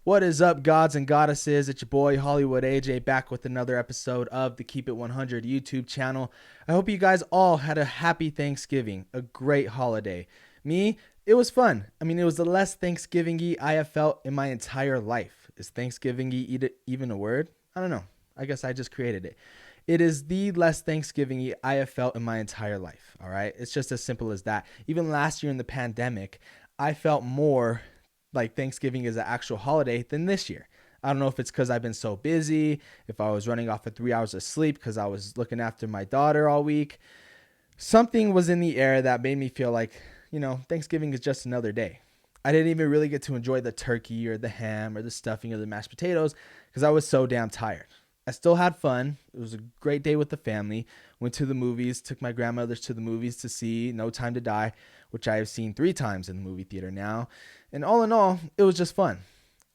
What is up, gods and goddesses? It's your boy Hollywood AJ back with another episode of the Keep It 100 YouTube channel. I hope you guys all had a happy Thanksgiving, a great holiday. Me, it was fun. It was the less Thanksgiving-y I have felt in my entire life. Is Thanksgiving-y even a word? I don't know. I guess I just created it. It is the less Thanksgiving-y I have felt in my entire life, all right? It's just as simple as that. Even last year in the pandemic, I felt more like Thanksgiving is an actual holiday than this year. I don't know if it's because I've been so busy, if I was running off of 3 hours of sleep because I was looking after my daughter all week. Something was in the air that made me feel like, Thanksgiving is just another day. I didn't even really get to enjoy the turkey or the ham or the stuffing or the mashed potatoes because I was so damn tired. I still had fun. It was a great day with the family. Went to the movies, took my grandmothers to the movies to see No Time to Die, which I have seen 3 times in the movie theater now. And all in all, it was just fun.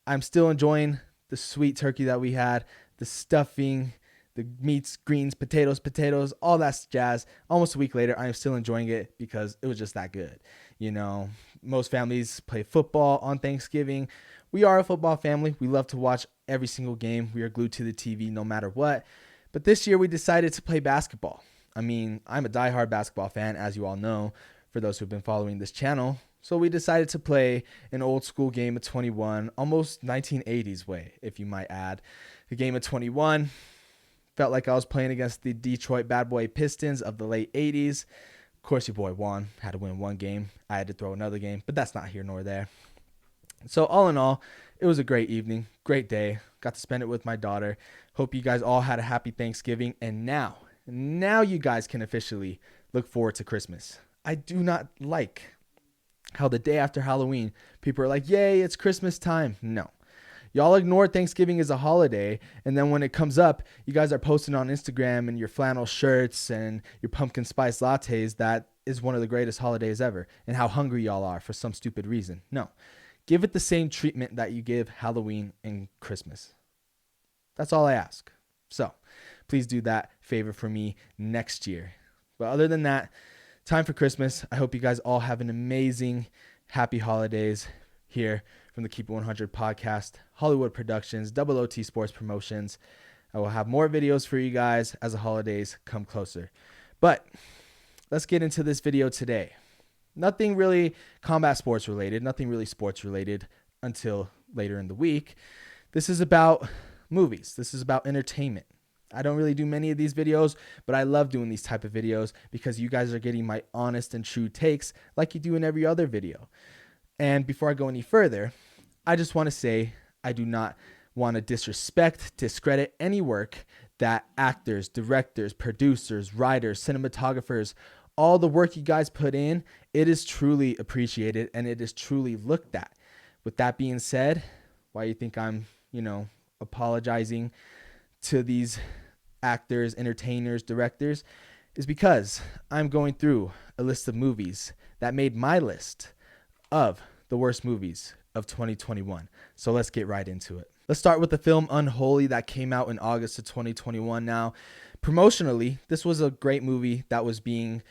I'm still enjoying the sweet turkey that we had, the stuffing, the meats, greens, potatoes, all that jazz. Almost a week later, I am still enjoying it because it was just that good. Most families play football on Thanksgiving. We are a football family. We love to watch every single game. We are glued to the TV no matter what. But this year we decided to play basketball. I'm a diehard basketball fan, as you all know, for those who've been following this channel. So we decided to play an old school game of 21, almost 1980s way, if you might add. The game of 21 felt like I was playing against the Detroit Bad Boy Pistons of the late 80s. Of course, your boy won. Had to win one game. I had to throw another game, but that's not here nor there. So all in all, it was a great evening, great day. Got to spend it with my daughter. Hope you guys all had a happy Thanksgiving. And now you guys can officially look forward to Christmas. I do not like how the day after Halloween, people are like, yay, it's Christmas time. No. Y'all ignore Thanksgiving as a holiday, and then when it comes up, you guys are posting on Instagram and your flannel shirts and your pumpkin spice lattes that is one of the greatest holidays ever, and how hungry y'all are for some stupid reason. No. Give it the same treatment that you give Halloween and Christmas. That's all I ask. So please do that favor for me next year. But other than that, time for Christmas. I hope you guys all have an amazing, happy holidays here from the Keep It 100 podcast, Hollywood Productions, Double OT Sports Promotions. I will have more videos for you guys as the holidays come closer. But let's get into this video today. Nothing really combat sports related, nothing really sports related until later in the week. This is about movies. This is about entertainment. I don't really do many of these videos, but I love doing these type of videos because you guys are getting my honest and true takes like you do in every other video. And before I go any further, I just want to say I do not want to discredit any work that actors, directors, producers, writers, cinematographers, all the work you guys put in, it is truly appreciated and it is truly looked at. With that being said, why you think I'm, apologizing to these actors, entertainers, directors is because I'm going through a list of movies that made my list of the worst movies of 2021. So let's get right into it. Let's start with the film Unholy that came out in August of 2021. Now, promotionally, this was a great movie that was being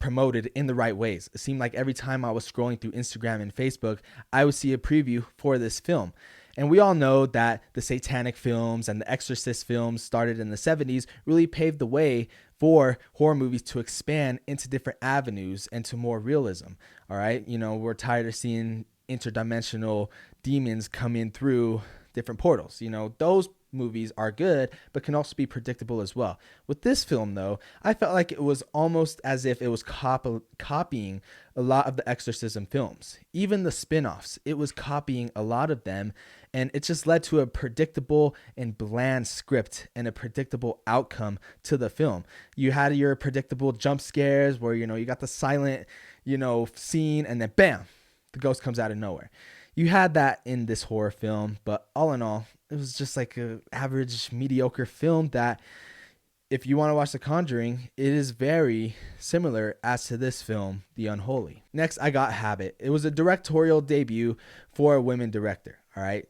promoted in the right ways. It seemed like every time I was scrolling through Instagram and Facebook, I would see a preview for this film. And we all know that the satanic films and the exorcist films started in the 70s really paved the way for horror movies to expand into different avenues and to more realism. All right. We're tired of seeing interdimensional demons come in through different portals. Those movies are good, but can also be predictable as well. With this film, though, I felt like it was almost as if it was copying a lot of the exorcism films. Even the spin-offs, it was copying a lot of them, and it just led to a predictable and bland script and a predictable outcome to the film. You had your predictable jump scares where, you got the silent, scene, and then bam, the ghost comes out of nowhere. You had that in this horror film, but all in all, it was just like an average, mediocre film that, if you want to watch The Conjuring, it is very similar as to this film, The Unholy. Next, I got Habit. It was a directorial debut for a women director, all right?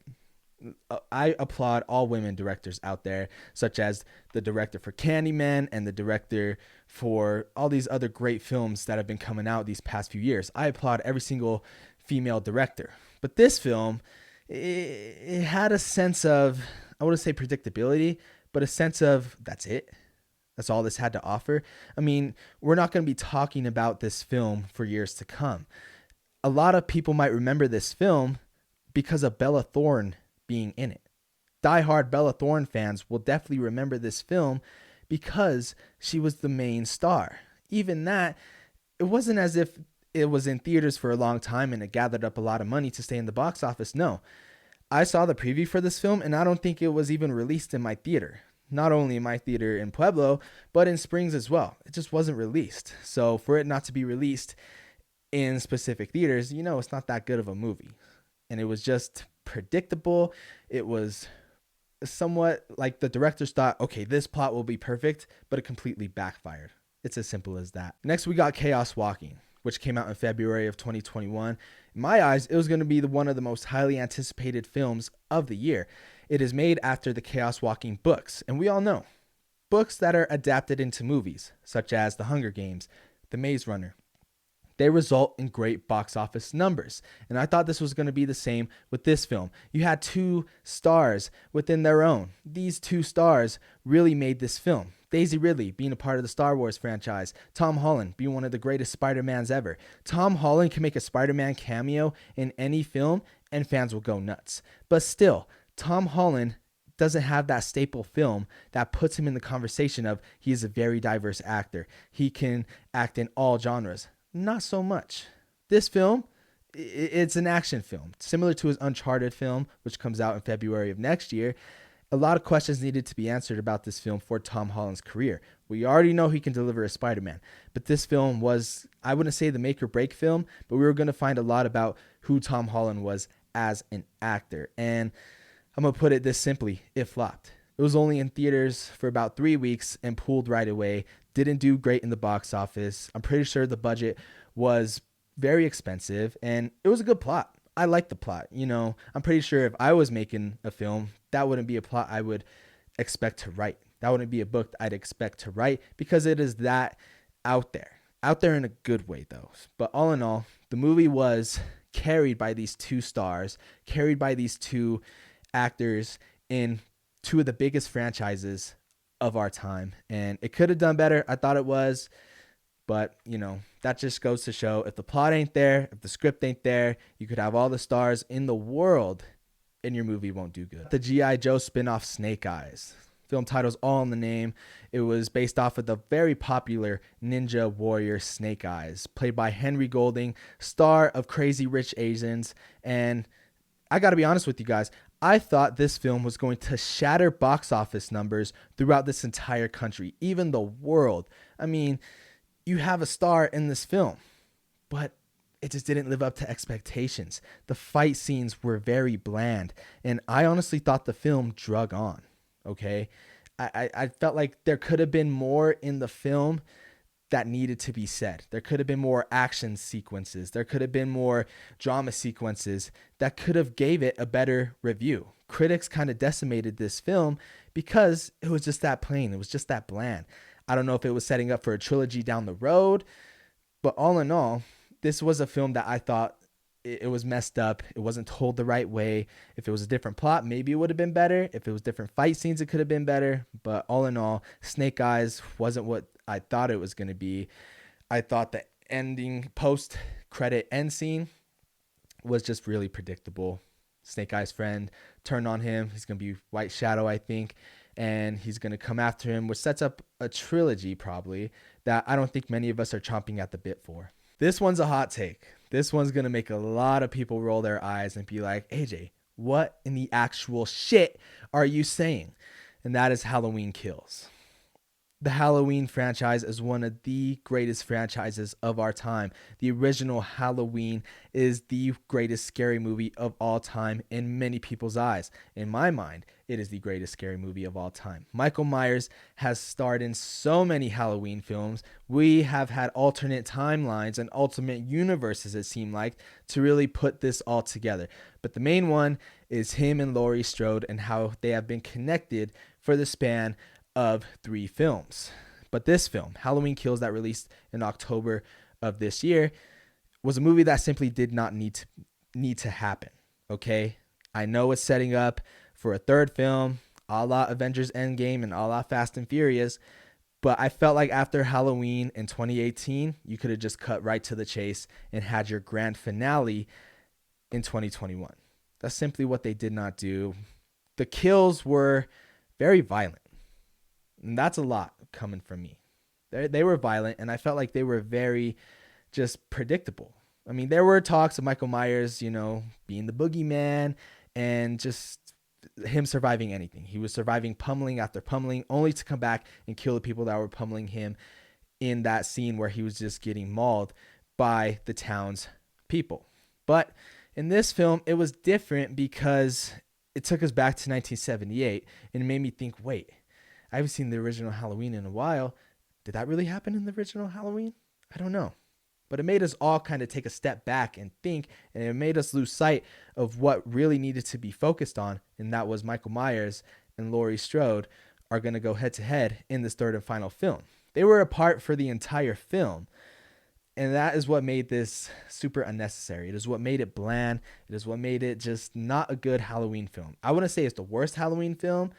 I applaud all women directors out there, such as the director for Candyman and the director for all these other great films that have been coming out these past few years. I applaud every single female director. But this film, it had a sense of, I wouldn't say predictability, but a sense of that's it. That's all this had to offer. I mean, we're not going to be talking about this film for years to come. A lot of people might remember this film because of Bella Thorne being in it. Diehard Bella Thorne fans will definitely remember this film because she was the main star. Even that, it wasn't as if it was in theaters for a long time and it gathered up a lot of money to stay in the box office. No, I saw the preview for this film and I don't think it was even released in my theater. Not only in my theater in Pueblo, but in Springs as well. It just wasn't released. So for it not to be released in specific theaters, it's not that good of a movie. And it was just predictable. It was somewhat like the directors thought, okay, this plot will be perfect, but it completely backfired. It's as simple as that. Next, we got Chaos Walking, which came out in February of 2021. In my eyes, it was going to be one of the most highly anticipated films of the year. It is made after the Chaos Walking books, and we all know books that are adapted into movies, such as The Hunger Games, The Maze Runner. They result in great box office numbers. And I thought this was going to be the same with this film. You had two stars within their own. These two stars really made this film. Daisy Ridley being a part of the Star Wars franchise. Tom Holland being one of the greatest Spider-Mans ever. Tom Holland can make a Spider-Man cameo in any film and fans will go nuts. But still, Tom Holland doesn't have that staple film that puts him in the conversation of he is a very diverse actor. He can act in all genres. Not so much. This film, it's an action film, similar to his Uncharted film, which comes out in February of next year. A lot of questions needed to be answered about this film for Tom Holland's career. We already know he can deliver a Spider-Man, but this film was, I wouldn't say the make or break film, but we were going to find a lot about who Tom Holland was as an actor. And I'm going to put it this simply, it flopped. It was only in theaters for about 3 weeks and pulled right away. Didn't do great in the box office. I'm pretty sure the budget was very expensive and it was a good plot. I like the plot. I'm pretty sure if I was making a film, that wouldn't be a plot I would expect to write. That wouldn't be a book I'd expect to write because it is that out there. Out there in a good way though. But all in all, the movie was carried by these two stars, carried by these two actors in two of the biggest franchises of our time. And it could have done better. I thought it was. But, that just goes to show if the plot ain't there, if the script ain't there, you could have all the stars in the world and your movie won't do good. The G.I. Joe spinoff Snake Eyes. Film title's all in the name. It was based off of the very popular ninja warrior Snake Eyes, played by Henry Golding, star of Crazy Rich Asians. And I got to be honest with you guys, I thought this film was going to shatter box office numbers throughout this entire country, even the world. I mean, you have a star in this film, but it just didn't live up to expectations. The fight scenes were very bland, and I honestly thought the film drug on, okay? I felt like there could have been more in the film that needed to be said. There could have been more action sequences. There could have been more drama sequences that could have gave it a better review. Critics kind of decimated this film because it was just that plain. It was just that bland. I don't know if it was setting up for a trilogy down the road, but all in all, this was a film that I thought it was messed up. It wasn't told the right way. If it was a different plot, maybe it would have been better. If it was different fight scenes, it could have been better. But all in all, Snake Eyes wasn't what I thought it was going to be. I thought the ending post-credit end scene was just really predictable. Snake Eyes' friend turned on him. He's going to be White Shadow, I think. And he's going to come after him, which sets up a trilogy probably that I don't think many of us are chomping at the bit for. This one's a hot take. This one's going to make a lot of people roll their eyes and be like, AJ, what in the actual shit are you saying? And that is Halloween Kills. The Halloween franchise is one of the greatest franchises of our time. The original Halloween is the greatest scary movie of all time in many people's eyes. In my mind, it is the greatest scary movie of all time. Michael Myers has starred in so many Halloween films. We have had alternate timelines and ultimate universes, it seemed like, to really put this all together. But the main one is him and Laurie Strode and how they have been connected for the span of 3 films. But this film, Halloween Kills, that released in October of this year, was a movie that simply did not need to happen. Okay, I know it's setting up for a third film, a la Avengers Endgame and a la Fast and Furious, but I felt like after Halloween in 2018, you could have just cut right to the chase and had your grand finale in 2021. That's simply what they did not do. The kills were very violent, and that's a lot coming from me. They were violent, and I felt like they were very just predictable. I mean, there were talks of Michael Myers, being the boogeyman and just him surviving anything. He was surviving pummeling after pummeling, only to come back and kill the people that were pummeling him in that scene where he was just getting mauled by the town's people. But in this film, it was different because it took us back to 1978 and it made me think, wait, I haven't seen the original Halloween in a while. Did that really happen in the original Halloween? I don't know. But it made us all kind of take a step back and think, and it made us lose sight of what really needed to be focused on, and that was Michael Myers and Laurie Strode are going to go head-to-head in this third and final film. They were apart for the entire film, and that is what made this super unnecessary. It is what made it bland. It is what made it just not a good Halloween film. I wouldn't say it's the worst Halloween film,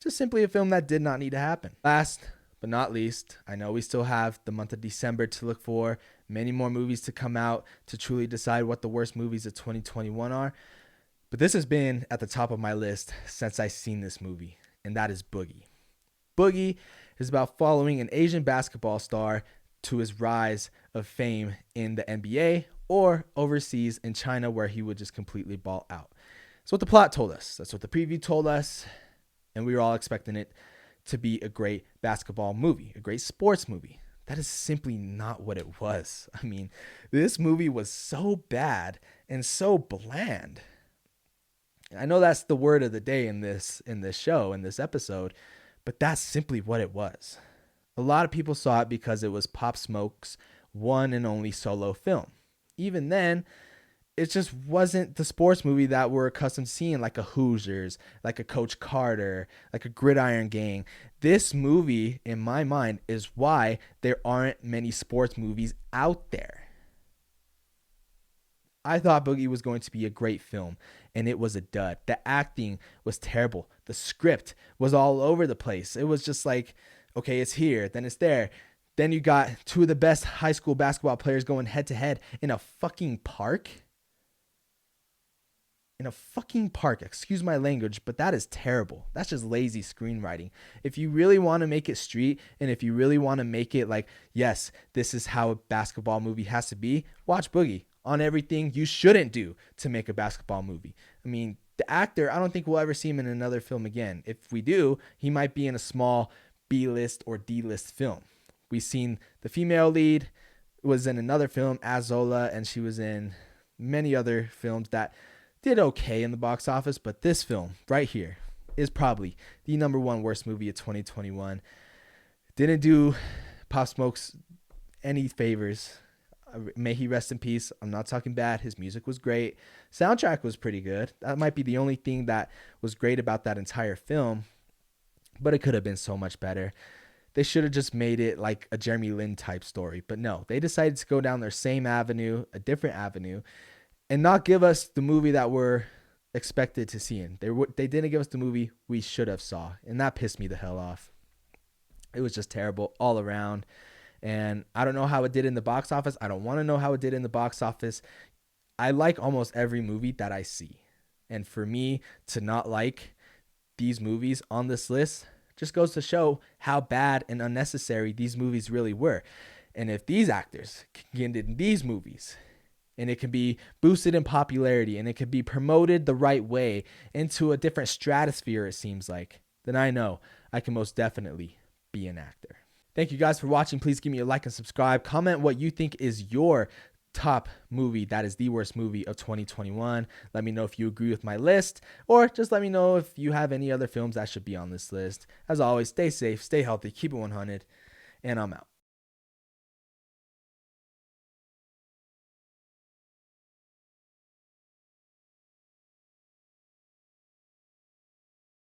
just simply a film that did not need to happen. Last but not least, I know we still have the month of December to look for, many more movies to come out to truly decide what the worst movies of 2021 are. But this has been at the top of my list since I've seen this movie, and that is Boogie. Boogie is about following an Asian basketball star to his rise of fame in the NBA or overseas in China, where he would just completely ball out. That's what the plot told us. That's what the preview told us. And we were all expecting it to be a great basketball movie, a great sports movie. That is simply not what it was. I mean, this movie was so bad and so bland. I know that's the word of the day in this show, in this episode, but that's simply what it was. A lot of people saw it because it was Pop Smoke's one and only solo film. Even then, it just wasn't the sports movie that we're accustomed to seeing, like a Hoosiers, like a Coach Carter, like a Gridiron Gang. This movie, in my mind, is why there aren't many sports movies out there. I thought Boogie was going to be a great film, and it was a dud. The acting was terrible. The script was all over the place. It was just like, okay, it's here, then it's there. Then you got two of the best high school basketball players going head-to-head in a fucking park. In a fucking park, excuse my language, but that is terrible. That's just lazy screenwriting. If you really want to make it street, and if you really want to make it like, yes, this is how a basketball movie has to be, watch Boogie on everything you shouldn't do to make a basketball movie. I mean, the actor, I don't think we'll ever see him in another film again. If we do, he might be in a small B-list or D-list film. We've seen the female lead was in another film, Azola, and she was in many other films that did okay in the box office, but this film right here is probably the number one worst movie of 2021. Didn't do Pop Smoke's any favors. May he rest in peace. I'm not talking bad. His music was great. Soundtrack was pretty good. That might be the only thing that was great about that entire film, but it could have been so much better. They should have just made it like a Jeremy Lin type story, but no, they decided to go down their same avenue, a different avenue, and not give us the movie that we're expected to see in. They didn't give us the movie we should have saw, and that pissed me the hell off. It was just terrible all around, and I don't know how it did in the box office. I don't want to know how it did in the box office. I like almost every movie that I see, and for me to not like these movies on this list just goes to show how bad and unnecessary these movies really were. And if these actors can get in these movies, and it can be boosted in popularity, and it can be promoted the right way into a different stratosphere, it seems like, then I know I can most definitely be an actor. Thank you guys for watching. Please give me a like and subscribe. Comment what you think is your top movie that is the worst movie of 2021. Let me know if you agree with my list, or just let me know if you have any other films that should be on this list. As always, stay safe, stay healthy, keep it 100, and I'm out.